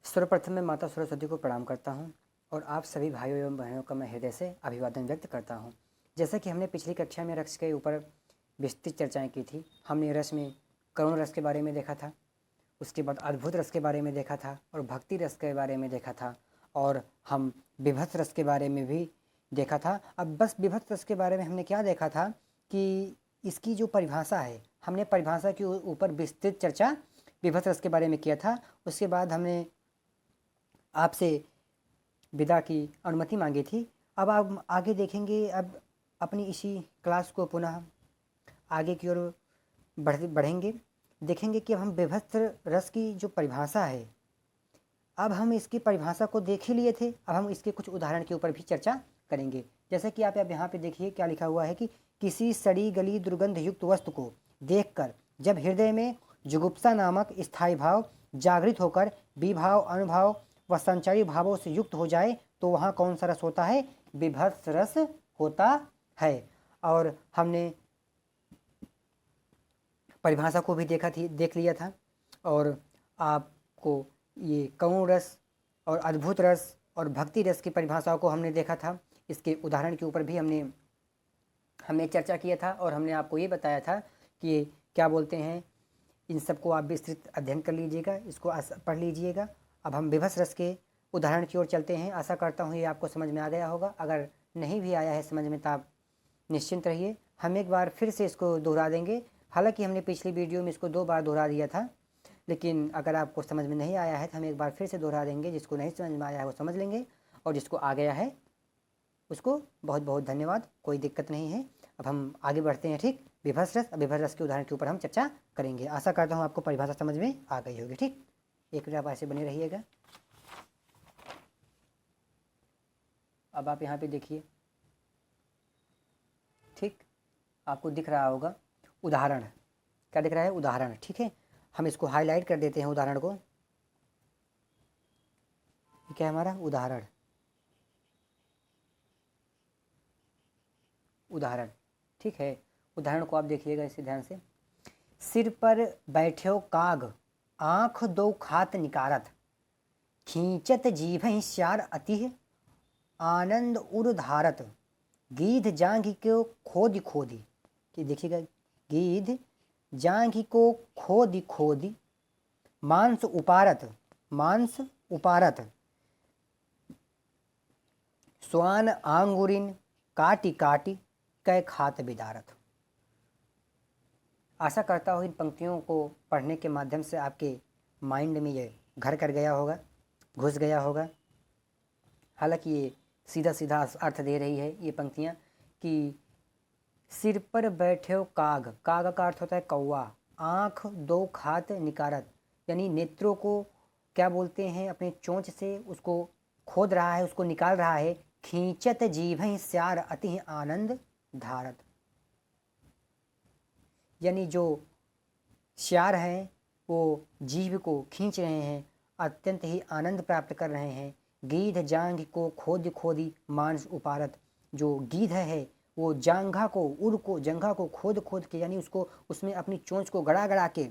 सर्वप्रथम मैं माता सरस्वती को प्रणाम करता हूँ और आप सभी भाइयों एवं बहनों का मैं हृदय से अभिवादन व्यक्त करता हूँ। जैसा कि हमने पिछली कक्षा में रस के ऊपर विस्तृत चर्चाएं की थी। हमने रस में करुण रस के बारे में देखा था, उसके बाद अद्भुत रस के बारे में देखा था और भक्ति रस के बारे में देखा था, और हम विभत्स रस के बारे में भी देखा था। अब बस विभत्स रस के बारे में हमने क्या देखा था कि इसकी जो परिभाषा है, हमने परिभाषा के ऊपर विस्तृत चर्चा विभत्स रस के बारे में किया था। उसके बाद हमने आपसे विदा की अनुमति मांगी थी। अब आप आगे देखेंगे, अब अपनी इसी क्लास को पुनः आगे की ओर बढ़ेंगे। देखेंगे कि अब हम विभत्स रस की जो परिभाषा है, अब हम इसकी परिभाषा को देख ही लिए थे, अब हम इसके कुछ उदाहरण के ऊपर भी चर्चा करेंगे। जैसे कि आप यहाँ पे देखिए क्या लिखा हुआ है कि किसी सड़ी गली दुर्गंध युक्त वस्तु को देखकर जब हृदय में जुगुप्सा नामक स्थायी भाव जागृत होकर विभाव, अनुभव व संचारी भावों से युक्त हो जाए तो वहाँ कौन सा रस होता है? विभत्स रस होता है। और हमने परिभाषा को भी देख लिया था, और आपको ये करुण रस और अद्भुत रस और भक्ति रस की परिभाषाओं को हमने देखा था। इसके उदाहरण के ऊपर भी हमने चर्चा किया था, और हमने आपको ये बताया था कि क्या बोलते हैं, इन सबको आप विस्तृत अध्ययन कर लीजिएगा, इसको पढ़ लीजिएगा। अब हम विभत्स रस के उदाहरण की ओर चलते हैं। आशा करता हूँ ये आपको समझ में आ गया होगा। अगर नहीं भी आया है समझ में तो आप निश्चिंत रहिए, हम एक बार फिर से इसको दोहरा देंगे। हालांकि हमने पिछली वीडियो में इसको 2 बार दोहरा दिया था, लेकिन अगर आपको समझ में नहीं आया है तो हम एक बार फिर से दोहरा देंगे। जिसको नहीं समझ में आया है वो समझ लेंगे, और जिसको आ गया है उसको बहुत बहुत धन्यवाद, कोई दिक्कत नहीं है। अब हम आगे बढ़ते हैं। ठीक, विभत्स रस के उदाहरण के ऊपर हम चर्चा करेंगे। आशा करता हूँ आपको परिभाषा समझ में आ गई होगी। ठीक, एक मिनट आप ऐसे बने रहिएगा। अब आप यहाँ पे देखिए, ठीक, आपको दिख रहा होगा उदाहरण। क्या दिख रहा है? उदाहरण। ठीक है, हम इसको हाईलाइट कर देते हैं उदाहरण को। क्या है हमारा उदाहरण? उदाहरण, ठीक है। उदाहरण को आप देखिएगा इसे ध्यान से। सिर पर बैठ्यो काग आँख दो खात निकारत, खींचत जीभ श्यार अति आनंद उर धारत, गीध जांघी को खोदी खोदी। कि देखिएगा, गीध जांघी को खोदी खोदी, मांस उपारत, स्वान आंगुरिन काटी काटी कै खात बिदारत। आशा करता हूँ इन पंक्तियों को पढ़ने के माध्यम से आपके माइंड में ये घर कर गया होगा, घुस गया होगा। हालांकि ये सीधा सीधा अर्थ दे रही है ये पंक्तियाँ कि सिर पर बैठे काग, काग का अर्थ होता है कौवा, आँख दो खात निकारत, यानी नेत्रों को क्या बोलते हैं, अपने चोंच से उसको खोद रहा है, उसको निकाल रहा है। खींचत जीभ श्यार अति आनंद धारत, यानी जो श्यार हैं वो जीभ को खींच रहे हैं, अत्यंत ही आनंद प्राप्त कर रहे हैं। गीध जांघ को खोद खोदी मांस उपारत, जो गीध है वो जंघा को खोद खोद के, यानी उसको उसमें अपनी चोंच को गड़ा गड़ा के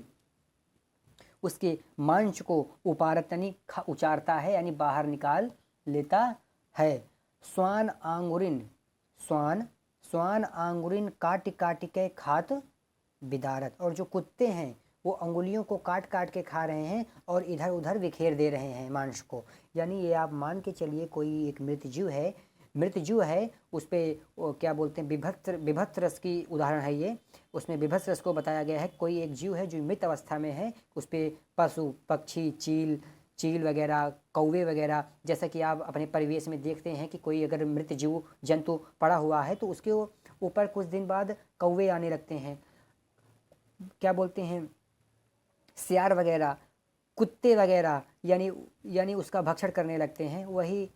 उसके मांस को उपारत यानी उचारता है, यानी बाहर निकाल लेता है। स्वान आंगुरिन काट काट के खात बिदारत, और जो कुत्ते हैं वो अंगुलियों को काट काट के खा रहे हैं और इधर उधर बिखेर दे रहे हैं मांस को। यानी ये आप मान के चलिए कोई एक मृत जीव है, उस पर क्या बोलते हैं, विभत्स रस की उदाहरण है ये। उसमें विभत्स रस को बताया गया है, कोई एक जीव है जो मृत अवस्था में है, उस पर पशु पक्षी चील वगैरह, कौवे वगैरह, जैसा कि आप अपने परिवेश में देखते हैं कि कोई अगर मृत जीव जंतु पड़ा हुआ है तो उसके ऊपर कुछ दिन बाद कौवे आने लगते हैं, क्या बोलते हैं, सियार वगैरह, कुत्ते वगैरह, यानी उसका भक्षण करने लगते हैं। वही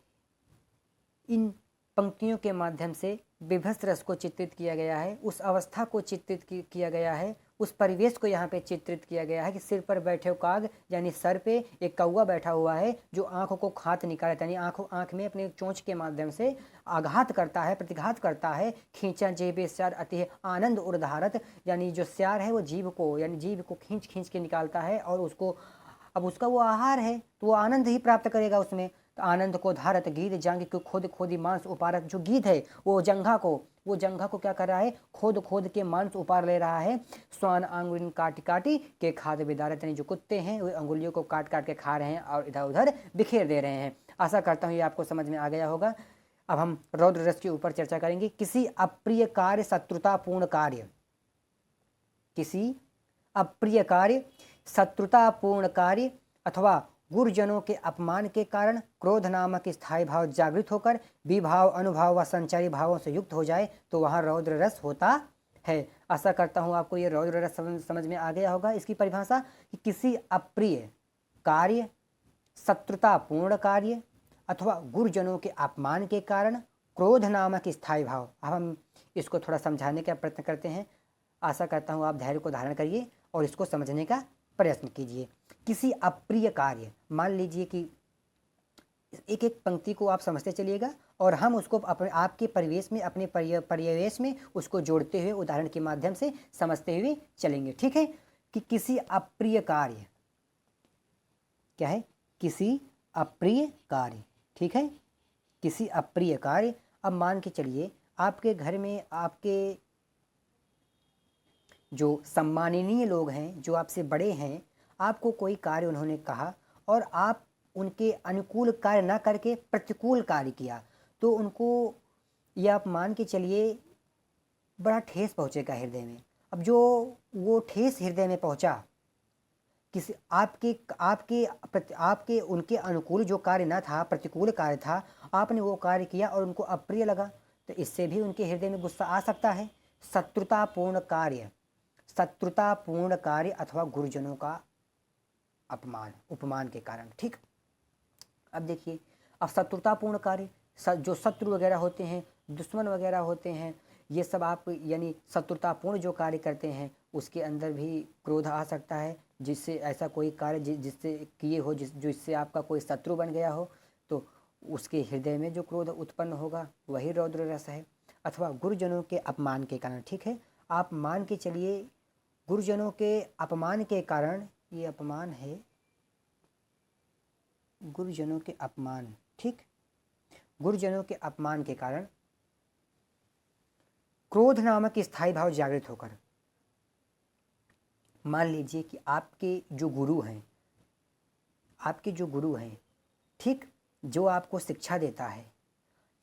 इन पंक्तियों के माध्यम से विभत्स रस को चित्रित किया गया है, उस अवस्था को चित्रित किया गया है, उस परिवेश को यहाँ पे चित्रित किया गया है कि सिर पर बैठे काग, यानी सर पे एक कौवा बैठा हुआ है जो आँखों को खात निकालता है, यानी आँख में अपने चोंच के माध्यम से आघात करता है, प्रतिघात करता है। खींचा जेबे श्यार अति आनंद उर्धारत, यानी जो श्यार है वो जीभ को खींच खींच के निकालता है और उसको अब उसका वो आहार है तो वो आनंद ही प्राप्त करेगा उसमें। तो आनंद को धारत गीध जांग को खोद खोदी मांस उपारत, जो गीध है वो जंघा को क्या कर रहा है, खोद खोद के मांस उपार ले रहा है। स्वान अंगुलिन काटी काटी के खाद विदारत, यानी जो कुत्ते हैं वो अंगुलियों को काट काट के खा रहे हैं और इधर उधर बिखेर दे रहे हैं। आशा करता हूँ ये आपको समझ में आ गया होगा। अब हम रौद्र रस के ऊपर चर्चा करेंगे। किसी अप्रिय कार्य शत्रुतापूर्ण कार्य, किसी अप्रिय कार्य शत्रुतापूर्ण कार्य अथवा गुरुजनों के अपमान के कारण क्रोध नामक स्थायी भाव जागृत होकर विभाव अनुभाव व संचारी भावों से युक्त हो जाए तो वहाँ रौद्र रस होता है। आशा करता हूँ आपको ये रौद्र रस समझ में आ गया होगा। इसकी परिभाषा कि किसी अप्रिय कार्य शत्रुतापूर्ण कार्य अथवा गुरुजनों के अपमान के कारण क्रोध नामक स्थायी भाव। अब हम इसको थोड़ा समझाने का प्रयत्न करते हैं। आशा करता हूँ आप धैर्य को धारण करिए और इसको समझने का प्रयत्न कीजिए। किसी अप्रिय कार्य, मान लीजिए कि एक एक पंक्ति को आप समझते चलिएगा और हम उसको अपने आपके परिवेश में, अपने परिवेश में उसको जोड़ते हुए उदाहरण के माध्यम से समझते हुए चलेंगे। ठीक है, कि किसी अप्रिय कार्य, क्या है, किसी अप्रिय कार्य। ठीक है, किसी अप्रिय कार्य। अब मान के चलिए आपके घर में आपके जो सम्माननीय लोग हैं, जो आपसे बड़े हैं, आपको कोई कार्य उन्होंने कहा और आप उनके अनुकूल कार्य ना करके प्रतिकूल कार्य किया, तो उनको ये आप मान के चलिए बड़ा ठेस पहुँचेगा हृदय में। अब जो वो ठेस हृदय में पहुँचा, किसी आपके आपके आपके उनके अनुकूल जो कार्य ना था, प्रतिकूल कार्य था, आपने वो कार्य किया और उनको अप्रिय लगा, तो इससे भी उनके हृदय में गुस्सा आ सकता है। शत्रुतापूर्ण कार्य अथवा गुरुजनों का अपमान उपमान के कारण। ठीक, अब देखिए, अब शत्रुतापूर्ण कार्य, जो शत्रु वगैरह होते हैं, दुश्मन वगैरह होते हैं, ये सब आप यानी शत्रुतापूर्ण जो कार्य करते हैं उसके अंदर भी क्रोध आ सकता है। जिससे ऐसा कोई कार्य जिससे किए हो जो इससे आपका कोई शत्रु बन गया हो, तो उसके हृदय में जो क्रोध उत्पन्न होगा वही रौद्र रस है। अथवा गुरुजनों के अपमान के कारण। ठीक है, आप मान के चलिए गुरुजनों के अपमान के कारण, ये अपमान है, गुरुजनों के अपमान। ठीक, गुरुजनों के अपमान के कारण क्रोध नामक स्थायी भाव जागृत होकर, मान लीजिए कि आपके जो गुरु हैं, ठीक, जो आपको शिक्षा देता है,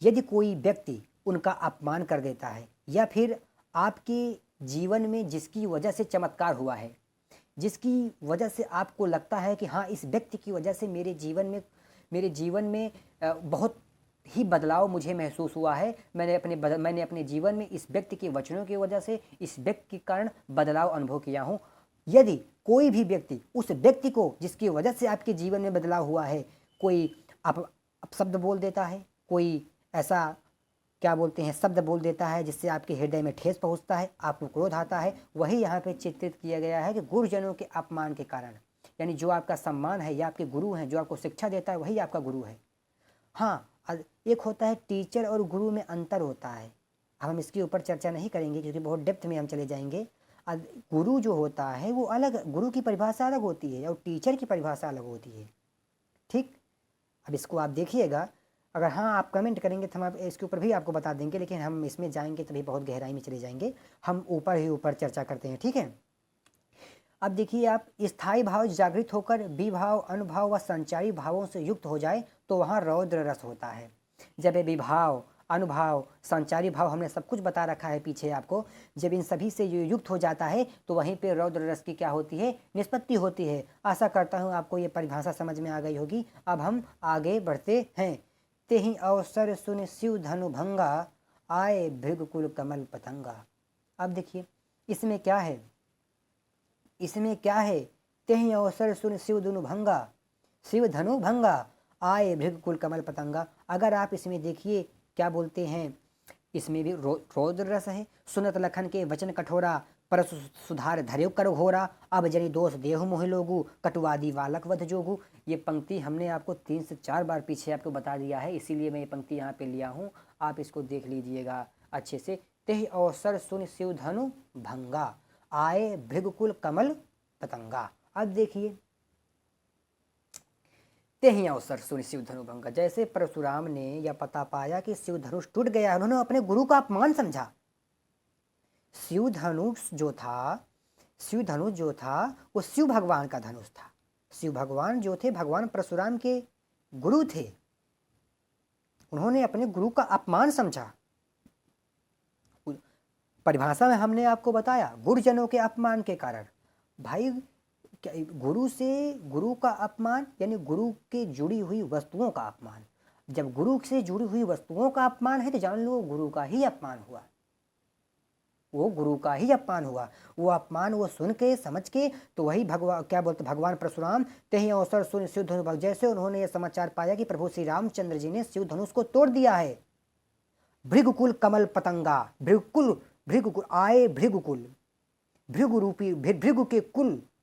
यदि कोई व्यक्ति उनका अपमान कर देता है या फिर आपके जीवन में जिसकी वजह से चमत्कार हुआ है, जिसकी वजह से आपको लगता है कि हाँ, इस व्यक्ति की वजह से मेरे जीवन में बहुत ही बदलाव मुझे महसूस हुआ है, मैंने अपने जीवन में इस व्यक्ति के वचनों की वजह से, इस व्यक्ति के कारण बदलाव अनुभव किया हूँ। यदि कोई भी व्यक्ति उस व्यक्ति को जिसकी वजह से आपके जीवन में बदलाव हुआ है, कोई अपशब्द बोल देता है, कोई ऐसा क्या बोलते हैं शब्द बोल देता है जिससे आपके हृदय में ठेस पहुंचता है, आपको क्रोध आता है, वही यहाँ पे चित्रित किया गया है कि गुरुजनों के अपमान के कारण। यानी जो आपका सम्मान है या आपके गुरु हैं, जो आपको शिक्षा देता है, वही आपका गुरु है। हाँ, एक होता है टीचर और गुरु में अंतर होता है। अब हम इसके ऊपर चर्चा नहीं करेंगे क्योंकि बहुत डेप्थ में हम चले जाएंगे। गुरु जो होता है वो अलग, गुरु की परिभाषा अलग होती है और टीचर की परिभाषा अलग होती है। ठीक, अब इसको आप देखिएगा, अगर हाँ आप कमेंट करेंगे तो हम इसके ऊपर भी आपको बता देंगे, लेकिन हम इसमें जाएंगे तभी बहुत गहराई में चले जाएंगे, हम ऊपर ही ऊपर चर्चा करते हैं। ठीक है, अब देखिए आप, स्थायी भाव जागृत होकर विभाव अनुभाव व संचारी भावों से युक्त हो जाए तो वहाँ रौद्र रस होता है। जब ये विभाव अनुभाव संचारी भाव, हमने सब कुछ बता रखा है पीछे आपको, जब इन सभी से युक्त हो जाता है तो वहीं पे रौद्र रस की क्या होती है, निष्पत्ति होती है। आशा करता हूँ आपको ये परिभाषा समझ में आ गई होगी। अब हम आगे बढ़ते हैं। तेहि अवसर सुन शिव धनु भंगा, आए भृगकुल कमल पतंगा। अब देखिए इसमें क्या है, तेहि अवसर सुन शिव धनु भंगा, आए भृगकुल कमल पतंगा। अगर आप इसमें देखिए क्या बोलते हैं, इसमें भी रौद्र रस है। सुनत लखन के वचन कठोरा, परसु सुधार धर्यो कर घोरा, अब जनि दोष देहु मोहि लोगु, कटुवादी बालक वध जोगु। ये पंक्ति हमने आपको 3 से 4 बार पीछे आपको बता दिया है, इसीलिए मैं ये पंक्ति यहाँ पे लिया हूँ, आप इसको देख लीजिएगा अच्छे से। तेहि अवसर सुन शिव धनु भंगा, आए भृगकुल कमल पतंगा। अब देखिए ते ही अवसर सुन शिव धनु भंगा। जैसे परशुराम ने यह पता पाया कि शिव धनुष टूट गया, उन्होंने अपने गुरु का अपमान समझा। शिव धनुष जो था वो शिव भगवान का धनुष था। शिव भगवान जो थे भगवान परशुराम के गुरु थे, उन्होंने अपने गुरु का अपमान समझा। परिभाषा में हमने आपको बताया गुरुजनों के अपमान के कारण। भाई गुरु का अपमान यानी गुरु के जुड़ी हुई वस्तुओं का अपमान। जब गुरु से जुड़ी हुई वस्तुओं का अपमान है तो जान लो गुरु का ही अपमान हुआ, वो गुरु का ही अपमान हुआ। वो अपमान वो सुन के समझ के तो वही भगवान परशुराम ते ही अवसर सुन शिव धनुष। जैसे उन्होंने ये समाचार पाया कि प्रभु श्री रामचंद्र जी ने शिव धनुष को तोड़ दिया है। भृगुकुल कमल पतंगा, भृगुकुल आए, भृगु रूपी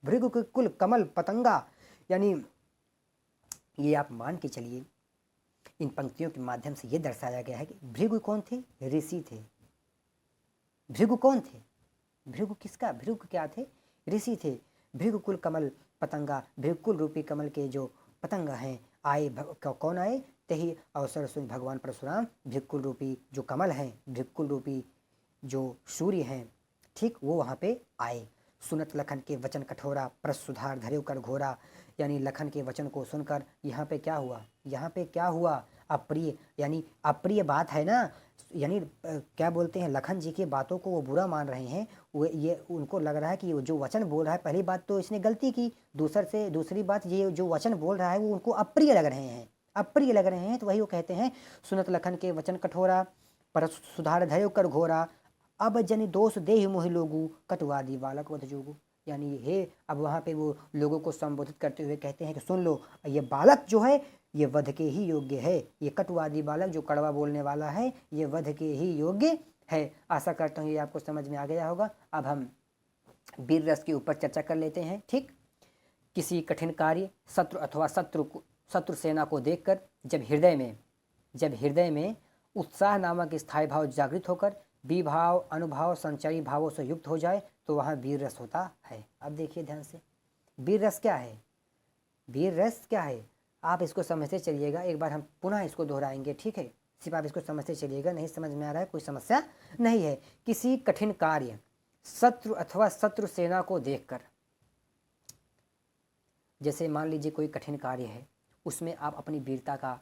भृगु के कुल कमल पतंगा। यानी ये आप मान के चलिए, इन पंक्तियों के माध्यम से ये दर्शाया गया है कि भृगु कौन थे? ऋषि थे। भृगु कौन थे? भृगु किसका? भृगु क्या थे? ऋषि थे। भृगुकुल कमल पतंगा, भृगुकुल रूपी कमल के जो पतंग हैं आए, कौन आए? तही अवसर सुन भगवान परशुराम भृगुकुल रूपी जो कमल हैं, भृगुकुल रूपी जो सूर्य हैं, ठीक वो वहाँ पे आए। सुनत लखन के वचन कठोरा, प्रसुधार धरे कर घोरा। यानी लखन के वचन को सुनकर यहाँ पे क्या हुआ? यहाँ पे क्या हुआ? अप्रिय, यानी अप्रिय बात है ना, यानी क्या बोलते हैं, लखन जी की बातों को वो बुरा मान रहे हैं। वो ये उनको लग रहा है कि जो वचन बोल रहा है, पहली बात तो इसने गलती की, दूसरी बात ये जो वचन बोल रहा है वो उनको अप्रिय लग रहे हैं, अप्रिय लग रहे हैं। तो वही वो कहते हैं सुनत लखन के वचन कठोरा, पर सुधार धरे कर घोरा। अब जन दोष देह मोहि लोगु, कटुवादी बालक वध जोगु। यानी हे, अब वहाँ पे वो लोगों को संबोधित करते हुए कहते हैं कि सुन लो, ये बालक जो है ये वध के ही योग्य है। ये कटुवादी बालक जो कड़वा बोलने वाला है ये वध के ही योग्य है। आशा करता हूँ ये आपको समझ में आ गया होगा। अब हम वीर रस के ऊपर चर्चा कर लेते हैं। ठीक, किसी कठिन कार्य, शत्रु अथवा शत्रु सेना को देखकर जब हृदय में उत्साह नामक स्थायी भाव जागृत होकर विभाव, अनुभाव, संचरी भावों से युक्त हो जाए तो वहाँ वीर रस होता है। अब देखिए ध्यान से, वीर रस क्या है? वीर रस क्या है आप इसको समझते चलिएगा। एक बार हम पुनः इसको दोहराएंगे, ठीक है? सिर्फ आप इसको समझते चलिएगा, नहीं समझ में आ रहा है कोई समस्या नहीं है। किसी कठिन कार्य, शत्रु अथवा शत्रु सेना को देखकर, जैसे मान लीजिए कोई कठिन कार्य है, उसमें आप अपनी वीरता का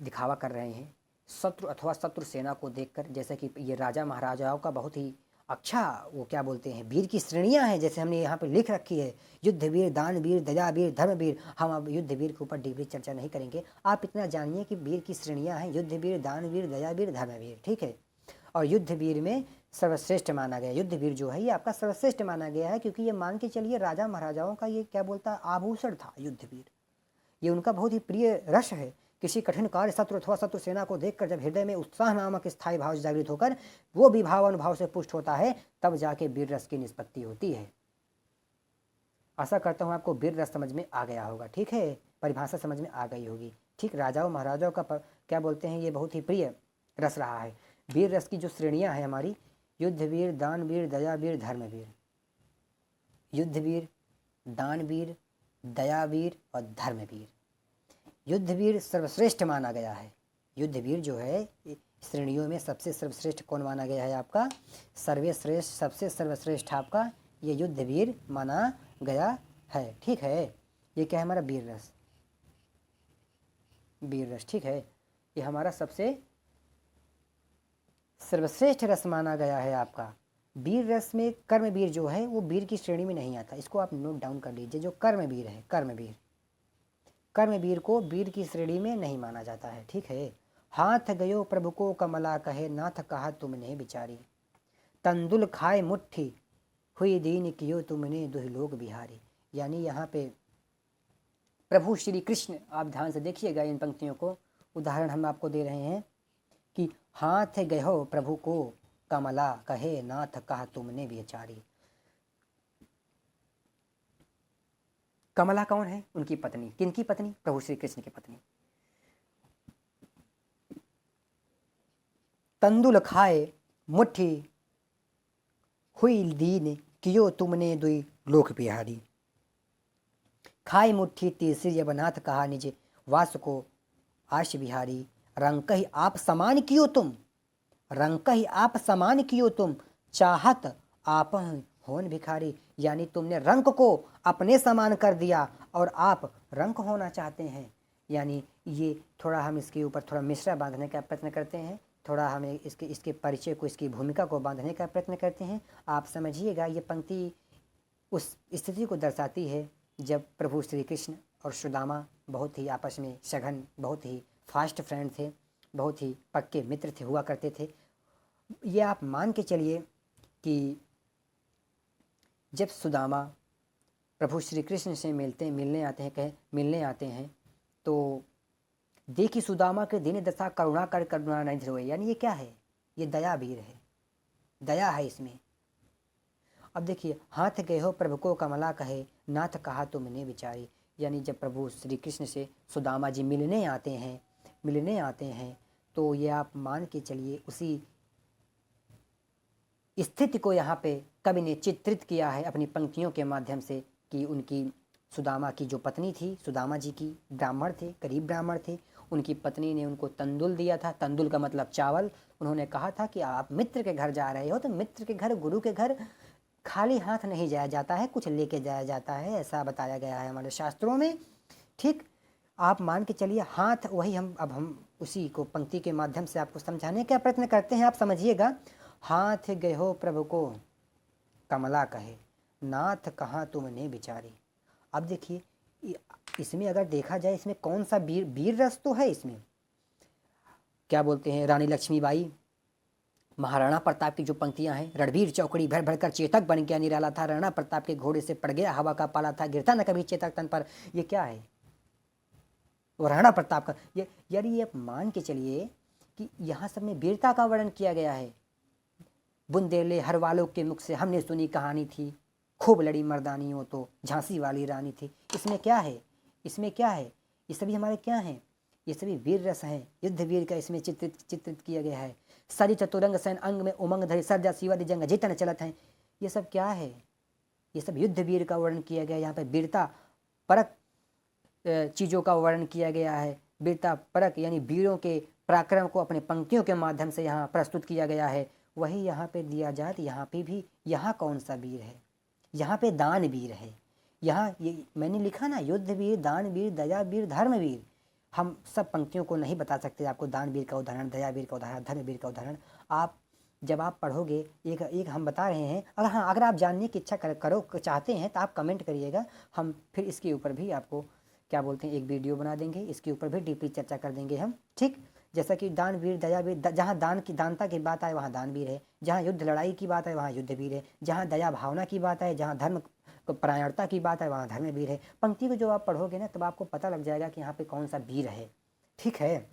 दिखावा कर रहे हैं। शत्रु अथवा शत्रु सेना को देखकर, जैसे कि ये राजा महाराजाओं का बहुत ही अच्छा वो क्या बोलते हैं वीर की श्रेणियां हैं, जैसे हमने यहाँ पे लिख रखी है, युद्ध वीर, दान वीर, दया वीर, धर्म वीर। हम अब युद्ध वीर के ऊपर डीपली चर्चा नहीं करेंगे। आप इतना जानिए कि वीर की श्रेणियां हैं, युद्ध वीर, दान वीर, दया वीर, धर्म वीर, ठीक है? और युद्ध वीर में सर्वश्रेष्ठ माना गया, युद्ध वीर जो है ये आपका सर्वश्रेष्ठ माना गया है, क्योंकि ये मान के चलिए राजा महाराजाओं का ये क्या बोलता आभूषण था युद्ध वीर। ये उनका बहुत ही प्रिय रस है। किसी कठिन कार्य, शत्रु अथवा शत्रु सेना को देखकर जब हृदय में उत्साह नामक स्थायी भाव जागृत होकर वो विभाव अनुभाव से पुष्ट होता है, तब जाके वीर रस की निष्पत्ति होती है। आशा करता हूँ आपको वीर रस समझ में आ गया होगा, ठीक है? परिभाषा समझ में आ गई होगी, ठीक? राजाओं महाराजाओं का क्या बोलते हैं ये बहुत ही प्रिय रस रहा है। वीर रस की जो श्रेणियाँ हैं हमारी, युद्ध वीर, दान वीर, दया वीर, धर्म वीर। युद्ध वीर, दान वीर, दया वीर और धर्म वीर। युद्ध वीर सर्वश्रेष्ठ माना गया है। युद्ध वीर जो है श्रेणियों में सबसे सर्वश्रेष्ठ कौन माना गया है? आपका सर्वश्रेष्ठ, सबसे सर्वश्रेष्ठ आपका ये युद्ध वीर माना गया है, ठीक है? ये क्या है हमारा वीर रस, वीर रस, ठीक है? ये हमारा सबसे सर्वश्रेष्ठ रस माना गया है आपका। वीर रस में कर्मवीर जो है वो वीर की श्रेणी में नहीं आता, इसको आप नोट डाउन कर लीजिए। जो कर्मवीर है, कर्मवीर को वीर की श्रेणी में नहीं माना जाता है, ठीक है? हाथ गयो प्रभु को कमला कहे, नाथ कहा तुमने बिचारी। तंदुल खाए मुट्ठी हुई दीन कियो तुमने दुह लोग बिहारी। यानी यहाँ पे प्रभु श्री कृष्ण, आप ध्यान से देखिएगा इन पंक्तियों को, उदाहरण हम आपको दे रहे हैं कि हाथ गयो प्रभु को कमला कहे, नाथ कहा तुमने बिचारी। कमला कौन है? उनकी पत्नी। किनकी पत्नी? प्रभु श्री कृष्ण की पत्नी। तंदुल खाए मुट्ठी हुई दीन कियो तुमने दुई लोक बिहारी। खाई मुट्ठी तीसरी जब नाथ कहा निज वास को आश बिहारी। रंग ही आप समान कियो तुम, रंग ही आप समान कियो तुम, चाहत आप होन भिखारी। यानी तुमने रंग को अपने समान कर दिया और आप रंग होना चाहते हैं। यानी ये थोड़ा हम इसके ऊपर थोड़ा मिश्रा बांधने का प्रयत्न करते हैं, थोड़ा हमें इसके परिचय को, इसकी भूमिका को बांधने का प्रयत्न करते हैं। आप समझिएगा, ये पंक्ति उस स्थिति को दर्शाती है जब प्रभु श्री कृष्ण और सुदामा बहुत ही आपस में सघन, बहुत ही फास्ट फ्रेंड थे, बहुत ही पक्के मित्र थे, हुआ करते थे। ये आप मान के चलिए कि जब सुदामा प्रभु श्री कृष्ण से मिलने आते हैं तो देखी सुदामा के दीन दशा करुणा कर करुणा नहीं धरोए। यानी ये क्या है? ये दया वीर है, दया है इसमें। अब देखिए, हाथ गए हो प्रभु को कमला कहे, नाथ कहा तुमने विचारी। यानी जब प्रभु श्री कृष्ण से सुदामा जी मिलने आते हैं तो ये आप मान के चलिए उसी स्थिति को यहाँ पे कवि ने चित्रित किया है अपनी पंक्तियों के माध्यम से कि उनकी सुदामा की जो पत्नी थी, सुदामा जी की ब्राह्मण थे, गरीब ब्राह्मण थे, उनकी पत्नी ने उनको तंदुल दिया था। तंदुल का मतलब चावल। उन्होंने कहा था कि आप मित्र के घर जा रहे हो तो मित्र के घर, गुरु के घर खाली हाथ नहीं जाया जाता है, कुछ लेके जाया जाता है, ऐसा बताया गया है हमारे शास्त्रों में। ठीक, आप मान के चलिए हाथ वही हम उसी को पंक्ति के माध्यम से आपको समझाने का प्रयत्न करते हैं। आप समझिएगा, हाथ गए हो प्रभु को कमला कहे, नाथ कहाँ तुमने बिचारी। अब देखिए, इसमें अगर देखा जाए, इसमें कौन सा वीर रस तो है इसमें। क्या बोलते हैं, रानी लक्ष्मीबाई, महाराणा प्रताप की जो पंक्तियां हैं, रणवीर चौकड़ी भर भर कर चेतक बन गया निराला था, राणा प्रताप के घोड़े से पड़ गया हवा का पाला था, गिरता न कभी चेतक तन पर। ये क्या है? वो राणा प्रताप का ये, यानी ये मान के चलिए कि यहाँ सब में वीरता का वर्णन किया गया है। बुंदेले हर वालों के मुख से हमने सुनी कहानी थी, खूब लड़ी मर्दानियों तो झांसी वाली रानी थी। इसमें क्या है? इसमें क्या है? ये सभी हमारे क्या हैं? ये सभी वीर रस हैं, युद्ध वीर का इसमें चित्रित किया गया है। सरी चतुरंग सैन अंग में उमंग धरी, सर्जा शिवादी जंग जीतन चलत हैं। ये सब क्या है? ये सब युद्ध वीर का वर्णन किया गया है। यहाँ पर वीरता परक चीज़ों का वर्णन किया गया है। वीरता परक यानी वीरों के पराक्रम को अपने पंक्तियों के माध्यम से यहाँ प्रस्तुत किया गया है। वही यहाँ पे दिया जाए तो यहाँ पे भी, यहाँ कौन सा वीर है? यहाँ पे दान वीर है। यहाँ ये मैंने लिखा ना, युद्ध वीर, दान वीर, दया वीर, धर्म वीर। हम सब पंक्तियों को नहीं बता सकते आपको, दान वीर का उदाहरण, दया वीर का उदाहरण, धर्म वीर का उदाहरण। आप जब आप पढ़ोगे, एक हम बता रहे हैं। अगर हाँ, अगर आप जानने की इच्छा करो चाहते हैं तो आप कमेंट करिएगा, हम फिर इसके ऊपर भी आपको क्या बोलते हैं एक वीडियो बना देंगे, इसके ऊपर भी डीपली चर्चा कर देंगे हम। ठीक, जैसा कि दान वीर, दया वीर, जहाँ दानता की बात आए वहाँ दान वीर है, जहाँ युद्ध लड़ाई की बात है वहाँ युद्ध वीर है, जहाँ दया भावना की बात है, जहाँ धर्म परायणता की बात है वहाँ धर्म वीर है। पंक्ति को जो आप पढ़ोगे ना, तब आपको पता लग जाएगा कि यहाँ पे कौन सा वीर है। ठीक है।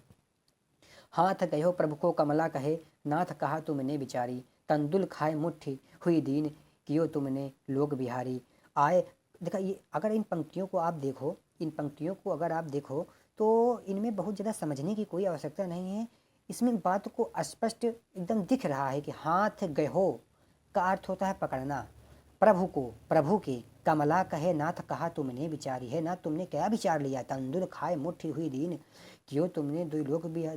हाथ गयो प्रभु को कमला कहे, नाथ कहा तुमने बिचारी, तंदुल खाए मुट्ठी हुई दीन, कियो तुमने लोग बिहारी। आए, देखा ये, अगर इन पंक्तियों को आप देखो, इन पंक्तियों को अगर आप देखो तो इनमें बहुत ज़्यादा समझने की कोई आवश्यकता नहीं है। इसमें बात को स्पष्ट एकदम दिख रहा है कि हाथ गयो का अर्थ होता है पकड़ना, प्रभु को, प्रभु के, कमला कहे नाथ कहा तुमने विचारी है, ना तुमने क्या विचार लिया, तंदुल खाए मुट्ठी हुई दीन, क्यों तुमने दो लोग भी,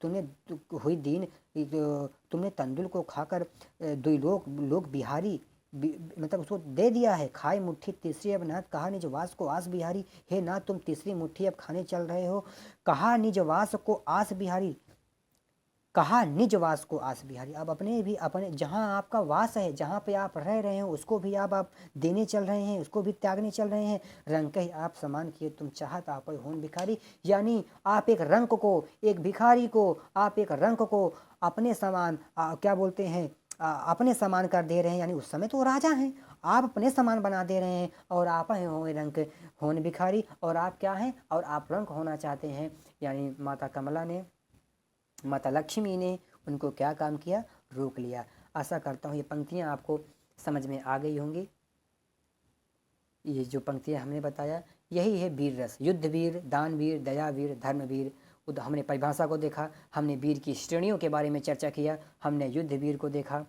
तुमने हुई दीन, तुमने तंदुल को खाकर दो लोग बिहारी, मतलब उसको दे दिया है। खाए मुट्ठी तीसरी अब नाथ कहा निज वास को आस बिहारी। हे ना तुम तीसरी मुट्ठी अब खाने चल रहे हो, कहा निज वास को आस बिहारी, कहा निज वास को आस बिहारी। अब अपने जहाँ आपका वास है, जहाँ पे आप रह रहे हैं, उसको भी आप देने चल रहे हैं, उसको भी त्यागने चल रहे हैं। रंग कही आप समान किए तुम चाहत आप होन भिखारी। यानी आप एक रंग को, एक भिखारी को, आप एक रंग को अपने समान क्या बोलते हैं, अपने समान कर दे रहे हैं। यानी उस समय तो वो राजा हैं, आप अपने समान बना दे रहे हैं और आप हैं हो रंग होन भिखारी, और आप क्या हैं, और आप रंग होना चाहते हैं। यानी माता कमला ने, माता लक्ष्मी ने उनको क्या काम किया, रोक लिया। आशा करता हूँ ये पंक्तियाँ आपको समझ में आ गई होंगी। ये जो पंक्तियाँ हमने बताया, यही है वीर रस। युद्ध वीर, दान वीर, दया वीर, धर्म वीर। हमने परिभाषा को देखा, हमने वीर की श्रेणियों के बारे में चर्चा किया, हमने युद्ध वीर को देखा,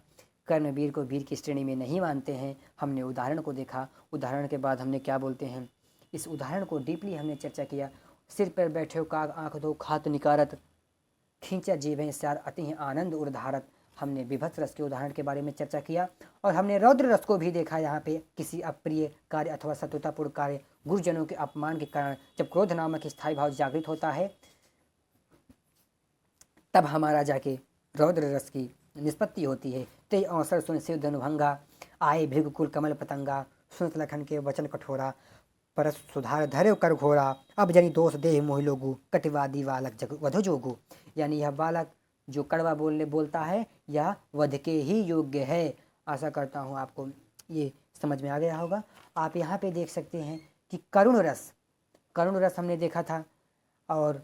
कर्मवीर वीर को वीर की श्रेणी में नहीं मानते हैं, हमने उदाहरण को देखा। उदाहरण के बाद हमने क्या बोलते हैं, इस उदाहरण को डीपली हमने चर्चा किया। सिर पर बैठे हो काग आँख दो खात निकारत, खींचा जीभें सार अति आनंद उर्धारत। हमने विभत्स रस के उदाहरण के बारे में चर्चा किया और हमने रौद्र रस को भी देखा। यहाँ पे किसी अप्रिय कार्य अथवा शत्रुतापूर्ण कार्य, गुरुजनों के अपमान के कारण जब क्रोध नामक स्थायी भाव जागृत होता है, तब हमारा जाके रौद्र रस की निष्पत्ति होती है। ते अवसर सुन शिव धनुभंगा, आए भृगुकुल कमल पतंगा, सुनत लखन के वचन कठोरा, परस सुधार धैर्य कर घोरा, अब जनी दोष देह मोहि लोगु, कटिवादी बालक जग वधु जोगु। यानी यह बालक जो कड़वा बोलता है यह वध के ही योग्य है। आशा करता हूँ आपको ये समझ में आ गया होगा। आप यहाँ पे देख सकते हैं कि करुण रस हमने देखा था, और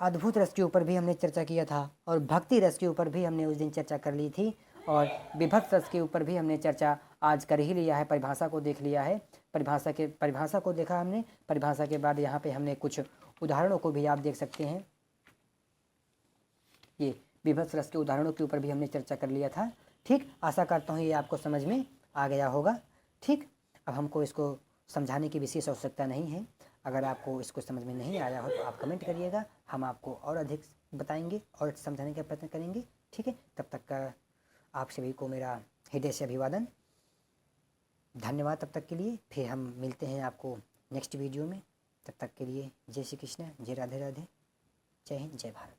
अद्भुत रस के ऊपर भी हमने चर्चा किया था, और भक्ति रस के ऊपर भी हमने उस दिन चर्चा कर ली थी, और विभत्स रस के ऊपर भी हमने चर्चा आज कर ही लिया है। परिभाषा को देख लिया है, परिभाषा को देखा हमने। परिभाषा के बाद यहाँ पे हमने कुछ उदाहरणों को भी आप देख सकते हैं। ये विभत्स रस के उदाहरणों के ऊपर भी हमने चर्चा कर लिया था। ठीक, आशा करता हूँ ये आपको समझ में आ गया होगा। ठीक, अब हमको इसको समझाने की विशेष आवश्यकता नहीं है। अगर आपको इसको समझ में नहीं आया हो तो आप कमेंट करिएगा, हम आपको और अधिक बताएंगे और समझाने का प्रयत्न करेंगे। ठीक है, तब तक का आप सभी को मेरा हृदय से अभिवादन, धन्यवाद। तब तक के लिए फिर हम मिलते हैं आपको नेक्स्ट वीडियो में। तब तक के लिए जय श्री कृष्ण, जय राधे राधे, जय हिंद, जय भारत।